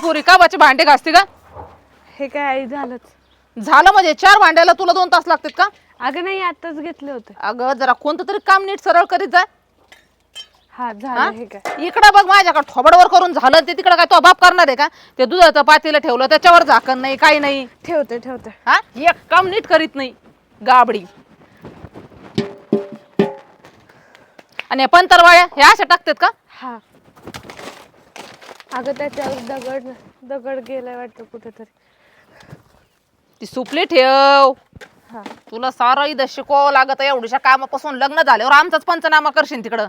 पोरी काबाचे भांडे घासते का? हे काय आई झालंच. झालं म्हणजे 4 भांड्याला तुला 2 तास लागतात का? अगं नाही आताच घेतले होते. अगं जरा कोणतं तरी काम नीट सरळ करीत जा. हा झालं. हे काय इकडं बघ माझ्याकडे थोबडवर करून झालं ते तिकडं काय तो बाप करणार आहे का? ते दुधाचं पातेलं ठेवलं त्याच्यावर झाकण नाही काही नाही. ठेवते. हा एक काम नीट करीत नाही गाबडी. आणि या पंतरवाळ्या हे अशा टाकतात का? हा अगं त्याच्यावर दगड गेलाय वाटतं कुठेतरी. ती सुपली ठेव. हा तुला सारं इथं शिकवावं लागत एवढ्याशा कामापासून लग्न झाल्यावर आमचाच पंचनामा करशील तिकडं.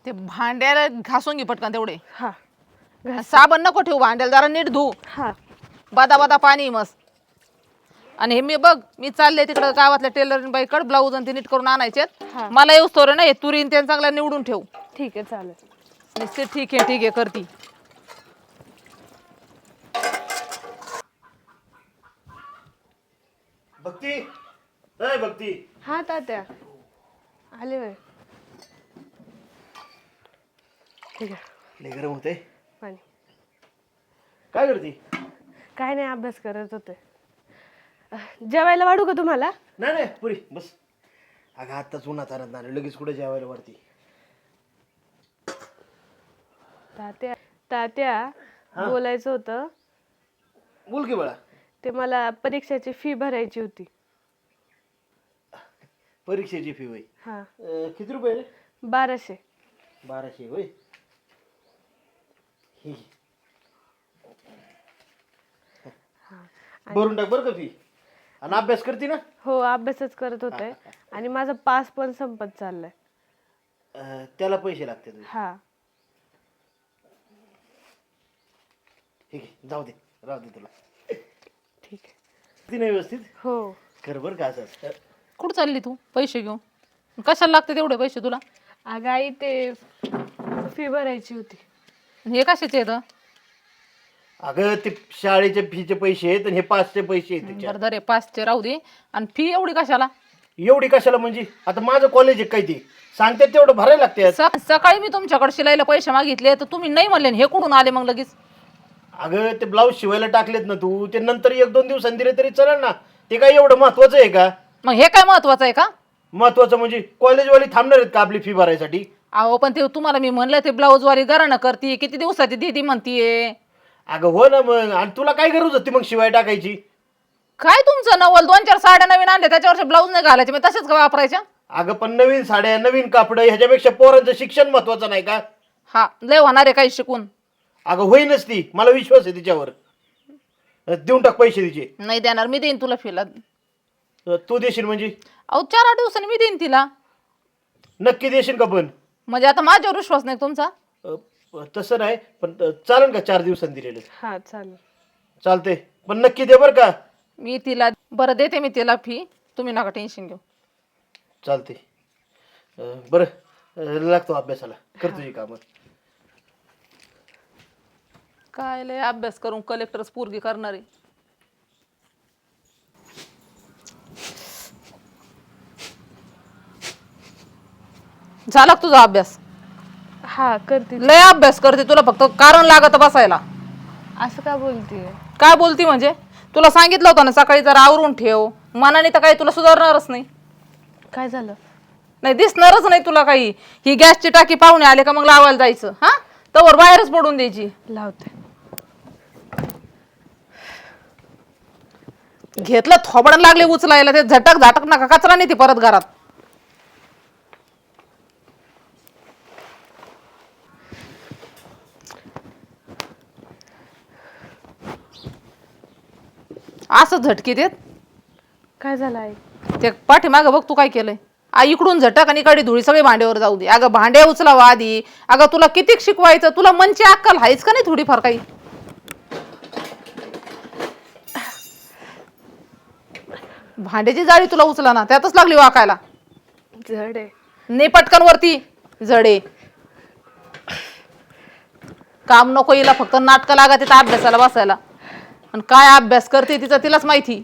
ते भांड्याला घासून घे पटकन तेवढे. हा साबण नको ठेवू भांड्याला जरा नीट धू. हा बादा बादा पाणी मस्त. आणि हे मी बघ मी चालले तिकडं गावातल्या टेलरिंग बाईकडे ब्लाऊज आणि ते नीट करून आणायचे. हा. मला येऊस तोर ना हे तुरीन ते चांगला निवडून ठेव. ठीक आहे चालेल. निश्चित ठीक आहे करती. भक्ती अय भक्ती हा तात्या आले वय. ठीक आहे लय गरम होते. पाणी. काय करते? काय नाही अभ्यास करत होते. जेवायला वाढू का तुम्हाला? नाही नाही पुरी बस. अगं आत्ताच उन्हात आणत नाही लगेच कुठे जेवायला वाढती. तात्या तात्या बोलायचं होतं. बोल की बाळा. ते मला परीक्षेची फी भरायची होती. परीक्षेची फी होय. हा किती रुपये रे? 1200. 1200 होय. ही. भरून टाक बरं का फी. आणि अभ्यास करते ना? हो अभ्यासच करत होते. आणि माझा पास पण संपत चाललाय. त्याला पैसे लागतात. हा ठीक आहे जाऊ दे राहू दे तुला. ठीक आहे. ती नाही व्यवस्थित हो कर बरं का असं. कुठं चालली तू पैसे घेऊन? कशाला लागते तेवढे पैसे तुला? अगं आई ते फी भरायची होती. हे कशाचे येतं? अगं ते शाळेचे फीचे पैसे आहेत आणि हे पासचे पैसे आहेत त्याच्यात. बरं दरे 5चे राहू दे. आणि फी एवढी कशाला? एवढी कशाला म्हणजे आता माझं कॉलेज आहे काय ते सांगतात तेवढं भरायला लागते. सकाळी मी तुमच्याकडे शिलाईला पैसे मागितले तर तुम्ही नाही म्हणले. हे कुठून आले मग लगेच? अगं ते ब्लाऊज शिवायला टाकलेत ना तू ते नंतर 1-2 दिवसांनी दिले तरी चालेल ना. ते काय एवढं महत्वाचं आहे का? मग हे काय महत्वाचं आहे का? महत्वाचं म्हणजे कॉलेजवाली थांबणार आहेत का आपली फी भरायसाठी? अहो पण ते तुम्हाला मी म्हणलं ते ब्लाऊज वाली घरानं करते किती दिवसाची दीदी म्हणतीये. अगं हो ना मग. आणि तुला काय गरज होती मग शिवाय टाकायची? काय तुमचं नवल 2-4 साड्या नवीन आणल्या त्याच्यावर ब्लाऊज नाही घालायचे मग तसेच का वापरायच्या? अगं पण नवीन साड्या नवीन कापड ह्याच्यापेक्षा पोरांचं शिक्षण महत्वाचं नाही का? हा लय होणार आहे काही शिकून. अगं होईनच ती. मला विश्वास आहे तिच्यावर. देऊन टाक पैसे तिचे. नाही देणार मी देईन तुला फीला. तू देशील म्हणजे? अहो 4-8 दिवसांनी मी देईन तिला. नक्की देशील का पण? म्हणजे आता माझ्यावर विश्वास नाही तुमचा? तसं नाही पण चालेल का 4 दिवसांनी दिलेलं? हा चालेल. चालते पण नक्की दे बरं का. मी तिला बरं देते मी तिला फी. तुम्ही नका टेन्शन घेऊ. चालते. बरं लागतो अभ्यासाला. कर तुझी कामं. काय लय अभ्यास करून कलेक्टरच पोरगी करणार आहे. झाला का तुझा अभ्यास? हा करते. लय अभ्यास करते तुला फक्त कारण लागत बसायला. असं का बोलतीये? काय बोलती म्हणजे? तुला सांगितलं होतं ना सकाळी जरा आवरून ठेव. मनाने तर काही तुला सुधारणारच नाही. काय झालं? नाही दिसणारच नाही तुला काही. ही गॅसची टाकी पाहुणे आले का मग लावायला जायचं. हा तवर बाहेरच पडून द्यायची. लावते. घेतलं थोबडण लागले उचलायला ते झटक झटक नका कचरा नाही ती परत घरात. असं झटकी देत. काय झालं आई? ते पाठीमागं बघ तू काय केलंय. इकडून झटक आणि इकडे धुळी सगळी भांड्यावर जाऊ दे. अगं भांडे उचलावं आधी. अगं तुला किती शिकवायचं? तुला मनची अक्कल हायच का नाही थोडीफार काही? भांड्याची जाळी तुला उचला ना त्यातच लागली वाकायला. जड आहे. ने पटकन वरती. जडे काम नको हिला फक्त नाटकं लागत तिथं अभ्यासाला बसायला. आणि काय अभ्यास करते तिचा तिलाच माहिती.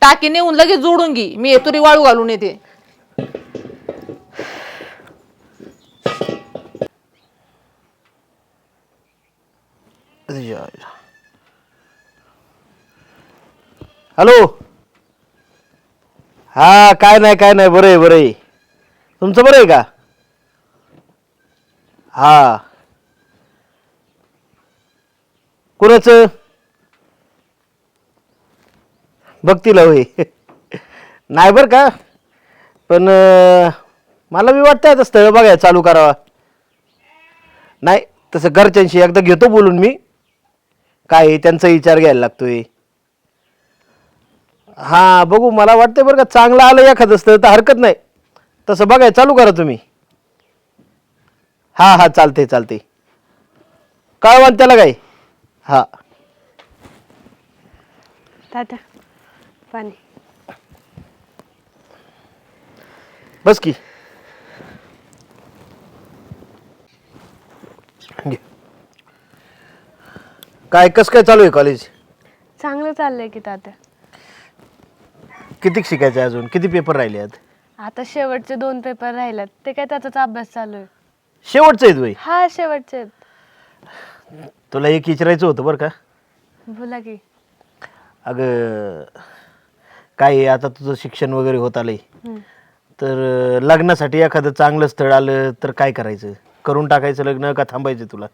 टाकी नेऊन लगेच जोडून घे. मी तुरी वाळू घालून येते. हॅलो. हा काय नाही बरं आहे. तुमचं बरं आहे का? हा. कुणाचं? बघतील होय. नाही बरं का, पण मला बी वाटतं आता स्थळ बघाय चालू करावा. नाही तसं घरच्यांशी एकदा घेतो बोलून मी, काय त्यांचा विचार घ्यायला लागतोय. हा बघू, मला वाटतंय बरं का चांगलं आलं एखादं स्थळ तर हरकत नाही. तसं बघाय चालू करा तुम्ही. हा चालते. कळवा त्याला काय. हा. तात्या पाणी. बस की. घे. काय कसं काय चालू आहे कॉलेज? चांगलं चाललंय की तात्या. किती शिकायचं आहे अजून? किती पेपर राहिले आहेत? आता शेवटचे 2 पेपर राहिलेत, ते काय त्याचाच अभ्यास चालू आहे. शेवटचं आहे वय? हा शेवटचे आहेत. तुला एक विचारायचं होतं बरं का. बोला की. अगं काय आहे, आता तुझं शिक्षण वगैरे होत आलंय, हम्म. तर लग्नासाठी एखादं चांगलं स्थळ आलं तर काय करायचं? करून टाकायचं लग्न का थांबायचं तुला?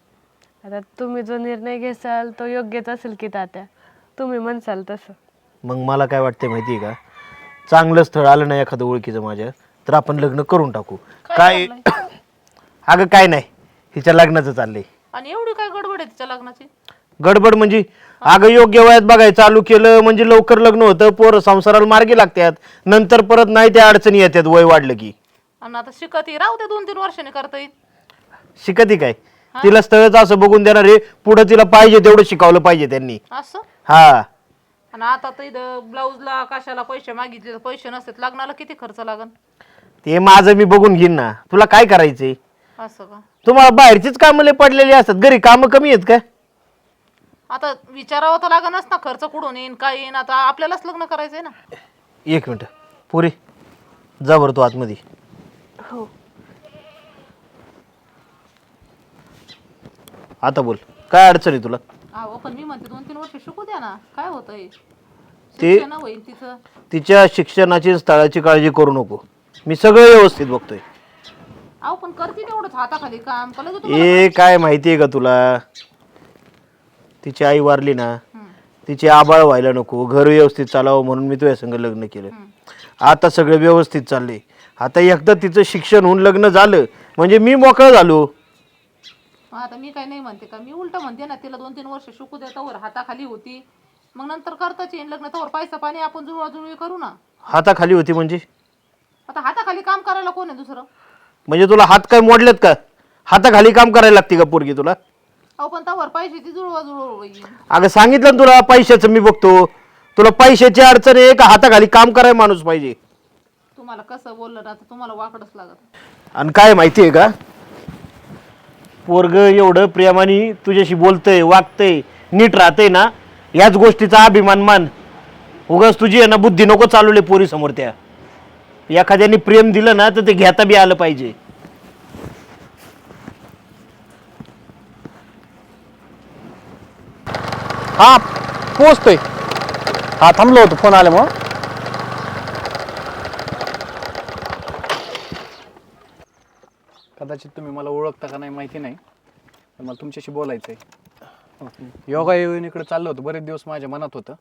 आता तुम्ही जो निर्णय घेसाल तो योग्यच असेल की तात्या, तुम्ही म्हणसाल तसं. मग मला काय वाटतंय माहिती आहे का, चांगलं स्थळ आलं ना एखादं ओळखीचं माझ्या, तर आपण लग्न करून टाकू. काय अगं काय नाही, हिच्या लग्नाचं चाललंय. आणि एवढी काय गडबड आहे तिच्या लग्नाची? गडबड म्हणजे अगं योग्य वयात बघायला चालू केलं म्हणजे लवकर लग्न होतं, पोरं संसाराला मार्गी लागतात, नंतर परत नाही त्या अडचणी येतात वय वाढलं की. आणि आता शिकत राहू दे, 2-3 वर्षांनी करता येईल. शिकती काय? तिला स्थळच असं बघून देणार रे, पुढे तिला पाहिजे तेवढं शिकवलं पाहिजे त्यांनी. असं. हा. आणि आता तर इथं ब्लाऊजला कशाला पैसे मागितले तर पैसे नसतात, लग्नाला किती खर्च लागन? ते माझं मी बघून घेईन ना, तुला काय करायचंय? असं का? तुम्हाला बाहेरचीच कामं लय पडलेली असतात, घरी कामं कमी आहेत का? आता विचारावं तर लागणच ना, खर्च कुठून येईन काय येईन. आता आपल्यालाच लग्न करायचंय ना. एक मिनिट पुरी, जा बरं तू आतमध्ये. हो. आता बोल, काय अडचण आहे तुला? अहो पण मी म्हणते 2-3 वर्ष शिकू द्या ना, काय होतंय? ते शिक्षण होईल तिचं. तिच्या शिक्षणाची स्थळाची काळजी करू नको, मी सगळं व्यवस्थित बघतोय. अहो पण करते तेवढंच हाताखाली काम. ए काय माहितीये का तुला, तिची आई वारली ना, तिची आबाळ व्हायला नको, घर व्यवस्थित चालावं म्हणून मी तुझ्या संग लग्न केलं. आता सगळं व्यवस्थित चाललंय. आता एकदा तिचं शिक्षण होऊन लग्न झालं म्हणजे मी मोकळं झालो. आता मी काय नाही म्हणते का, मी उलट म्हणते ना, तिला 2-3 वर्ष शिकू द्या, तवर हाताखाली होती, मग नंतर करताच येईल लग्न. तवर पैसा पाणी आपण जुळवाजुळवी करू ना. हाताखाली होती म्हणजे? आता हाताखाली काम करायला कोण आहे दुसरं? म्हणजे तुला हात काय मोडलेत का? हाताखाली काम करायला लागते का पोरगी तुला? अहो पण तवर पैशाची जुळवाजुळव. अगं सांगितलं ना तुला, पैशाचं मी बघतो. तुला पैशाची अडचण आहे का हाताखाली काम करायला माणूस पाहिजे? तुम्हाला कसं बोललं ना, तर तुम्हाला वाकडच लागत. आणि काय माहितीये का, पोरग एवढं प्रेमाने तुझ्याशी बोलतंय, वागतंय, नीट राहतंय ना, याच गोष्टीचा अभिमान मान. उगाच तुझी आहे ना बुद्धी नको चालवले पोरी समोर. त्या एखाद्याने प्रेम दिलं ना तर ते घेता बी आलं पाहिजे. हा पोचतोय. हा थांबलो होतो फोन आल्यामुळं. कदाचित तुम्ही मला ओळखता का नाही माहिती नाही, पण मला तुमच्याशी बोलायचं आहे. योगायोगाने इकडे चाललं होतं, बरेच दिवस माझ्या मनात होतं.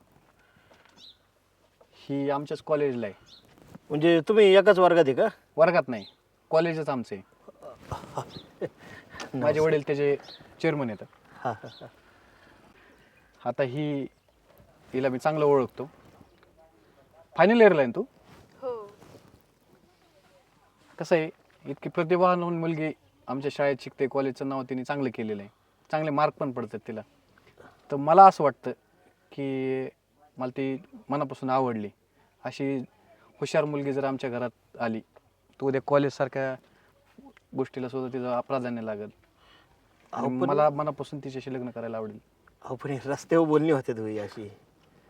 ही आमच्याच कॉलेजला आहे. म्हणजे तुम्ही एकाच वर्गात आहे का? वर्गात नाही, कॉलेजच आमचं आहे. माझे वडील त्याचे चेअरमन येतात. आता हिला मी चांगलं ओळखतो. फायनल इयरला आहे ना तू? हो. कसं आहे, इतकी प्रतिभावान मुलगी आमच्या शाळेत शिकते, कॉलेजचं नाव तिने चांगलं केलेलं आहे, चांगले मार्क पण पडतात तिला. तर मला असं वाटतं की मला ती मनापासून आवडली. अशी हुशार मुलगी जर आमच्या घरात आली तर उद्या कॉलेजसारख्या गोष्टीला सुद्धा तिचं प्राधान्य लागेल. मला मनापासून तिच्याशी लग्न करायला आवडेल. अहो पण रस्त्यावर बोलणी होते तुम्ही अशी?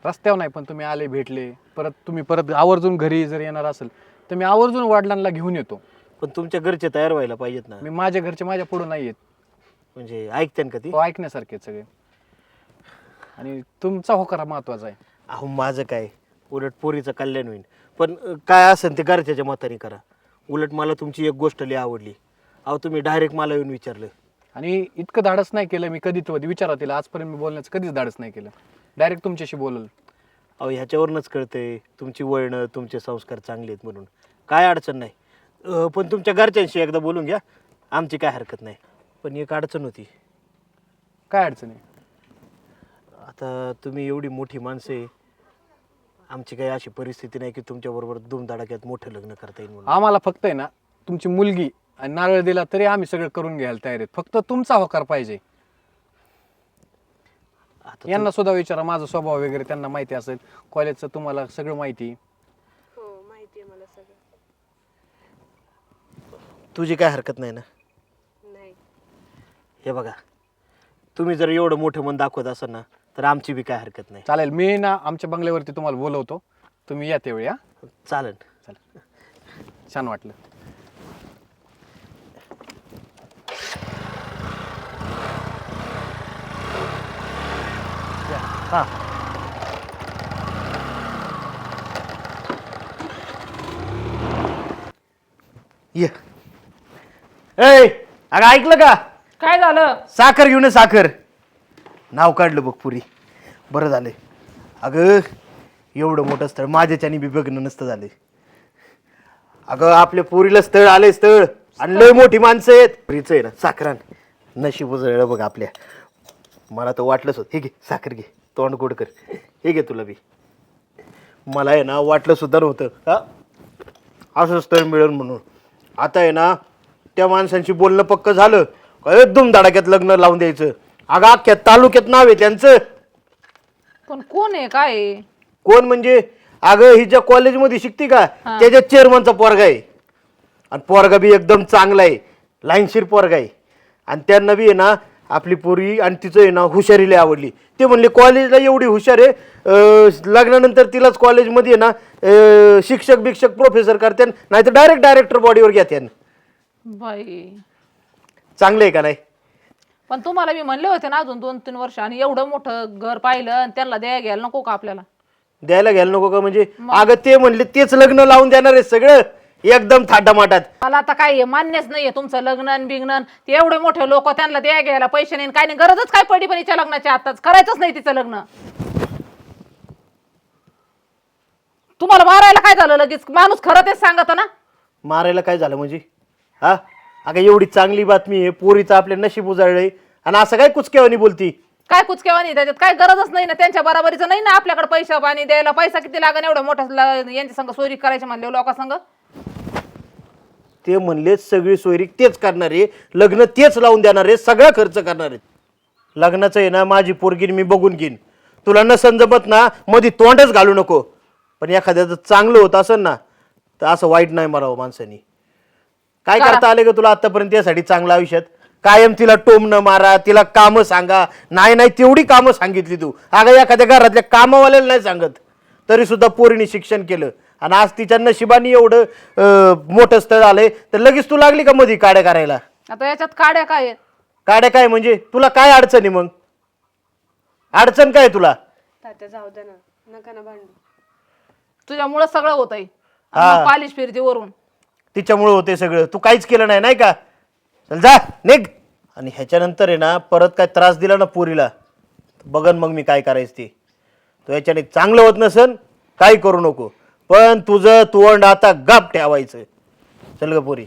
रस्त्यावर नाही, पण तुम्ही आले, भेटले, तुम्ही परत आवर्जून घरी जर येणार असेल तर मी आवर्जून वडिलांना घेऊन येतो. पण तुमच्या घरचे तयार व्हायला पाहिजेत ना. माझ्या घरचे माझ्या पुढे नाही आहेत. म्हणजे ऐकते का ती? ऐकण्यासारखे सगळे. आणि तुमचा होकार हा महत्वाचा आहे. अहो माझं काय, उलट पोरीचं कल्याण होईल. पण काय असेल ते घरच्याच्या मताने करा. उलट मला तुमची एक गोष्ट लई आवडली. अहो तुम्ही डायरेक्ट मला येऊन विचारलं. आणि इतकं धाडस नाही केलं मी कधी विचारा तिला. आजपर्यंत मी बोलण्याचं कधीच धाडस नाही केलं. डायरेक्ट तुमच्याशी बोलल. अहो ह्याच्यावरूनच कळतंय तुमची वळणं, तुमचे संस्कार चांगले आहेत म्हणून. काय अडचण नाही. पण तुमच्या घरच्यांशी एकदा बोलून घ्या, आमची काय हरकत नाही. पण एक अडचण होती. काय अडचण आहे? आता तुम्ही एवढी मोठी माणसं आहे, आमची काही अशी परिस्थिती नाही की तुमच्याबरोबर धूमधडाक्यात मोठं लग्न करता येईल म्हणून. आम्हाला फक्त आहे ना तुमची मुलगी आणि नारळ दिला तरी आम्ही सगळं करून घ्यायला तयार आहेत. फक्त तुमचा होकार पाहिजे. आता यांना सुद्धा विचारा, माझा स्वभाव वगैरे त्यांना माहिती असेल. कॉलेजचं तुम्हाला सगळं माहिती. हो माहिती आहे मला सगळं. तुझी काय हरकत नाही ना? नाही. हे बघा, तुम्ही जर एवढं मोठं मन दाखवत असाल ना तर आमची बी काय हरकत नाही. चालेल, मी ना आमच्या बंगल्यावरती तुम्हाला बोलवतो. तुम्ही या त्यावेळी. हा चालेल. चालेल, छान वाटलं. हां ये. ए अगं ऐकलं का? काय झालं? साखर घेऊन ये, साखर. नाव काढलं बघ पुरी. बरं झालं. अगं एवढं मोठं स्थळ माझ्याच्यानी बी बघणं नसतं झाले. अगं आपल्या पोरीला स्थळ आलंय, स्थळ. आणि लय मोठी माणसं आहेत. पुरीचं आहे ना साखरान नशीब उजळलं बघ आपल्या. मला तर वाटलंच होत. हे घे साखर, घे, तोंड गोड कर. हे घे तुला बी. मला आहे ना वाटलं सुद्धा नव्हतं हा असं स्थळ मिळेल म्हणून. आता आहे ना त्या माणसांशी बोलणं पक्क झालं. एकदम धडाक्यात लग्न लावून द्यायचं. अगं अख्ख्या तालुक्यात नाव आहे त्यांचं. पण कोण आहे, काय आहे? कोण म्हणजे? अगं ही ज्या कॉलेजमध्ये शिकते का त्याच्या चेअरमनचा पोरगा आहे. आणि पोरगा बी एकदम चांगला आहे, लाईनशीर पोरगा आहे. आणि त्यांना बी आहे ना आपली पोरी आणि तिचं आहे ना हुशारीला आवडली. ते म्हणले कॉलेजला एवढी हुशार आहे, लग्नानंतर तिलाच कॉलेजमध्ये आहे ना शिक्षक बिक्षक प्रोफेसर करते, नाही तर डायरेक्ट डायरेक्टर बॉडीवर घेते. बाई, चांगलं आहे का नाही? पण तुम्हाला मी म्हणले होते ना अजून 2-3 वर्ष, आणि एवढं मोठं घर पाहिलं आणि त्यांना द्यायला घ्यायला नको का आपल्याला? द्यायला घ्यायला नको का म्हणजे? अगं ते म्हणले तेच लग्न लावून देणार आहे सगळं एकदम थाटामाटात. मला आता काय मान्यच नाहीये तुमचं लग्न बिग्न. ते एवढे मोठे लोक, त्यांना द्यायला घ्यायला पैसे नाही, काय नाही. गरजच काय पडली पण हिच्या लग्नाची? आताच करायचंच नाही तिचं लग्न. तुम्हाला मारायला काय झालं लगेच? माणूस खरं तेच सांगत ना. मारायला काय झालं म्हणजे? हा अगं एवढी चांगली बातमी आहे, पोरीचं आपले नशीब उजाळलंय आणि असं काय कुचकेवानी बोलती? काय कुचकेवा नाही त्याच्यात? काय गरजच नाही ना, त्यांच्या बराबरीचं नाही ना आपल्याकडे पैसा पाणी द्यायला. पैसा किती लागेल एवढं मोठं यांच्या संग सोयरी करायची म्हणले लोकांसंग? ते म्हणले सगळी सोयरी तेच करणार आहे, लग्न तेच लावून देणार आहे, सगळा खर्च करणार आहे. लग्नाचं आहे ना माझी पोरगी मी बघून घेईन. तुला न समजत ना मध्ये तोंडच घालू नको. पण एखाद्याचं चांगलं होत असेल ना तर असं वाईट नाही मारावं माणसानी. काय करता आले ग तुला आतापर्यंत यासाठी चांगलं आयुष्यात? कायम तिला टोमणं मारा, तिला कामं सांगा. नाही नाही तेवढी कामं सांगितली तू. अगं एखाद्या घरातल्या कामावाल्याला नाही सांगत, तरी सुद्धा पोरीने शिक्षण केलं. आणि आज तिच्या नशिबाने एवढं मोठं स्थळ आलंय तर लगेच तू लागली का मध्ये काड्या करायला? आता याच्यात काड्या काय आहेत? काड्या काय म्हणजे? तुला काय अडचण आहे मग? अडचण काय तुला? तात्या जाऊ दे ना, नका ना भांडू. तुझ्यामुळे सगळं होतंय. हा. पालिश फिरते वरून. तिच्यामुळे होते सगळं. तू काहीच केलं नाही, नाही का? चल जा निघ. आणि ह्याच्यानंतर आहे ना परत काय त्रास दिला ना पोरीला, बघन मग मी काय करायचं ते. तो याच्याने चांगलं होत नसन काही करू नको, पण तुझं तोंड आता गप ठेवायचं. चल ग पोरी.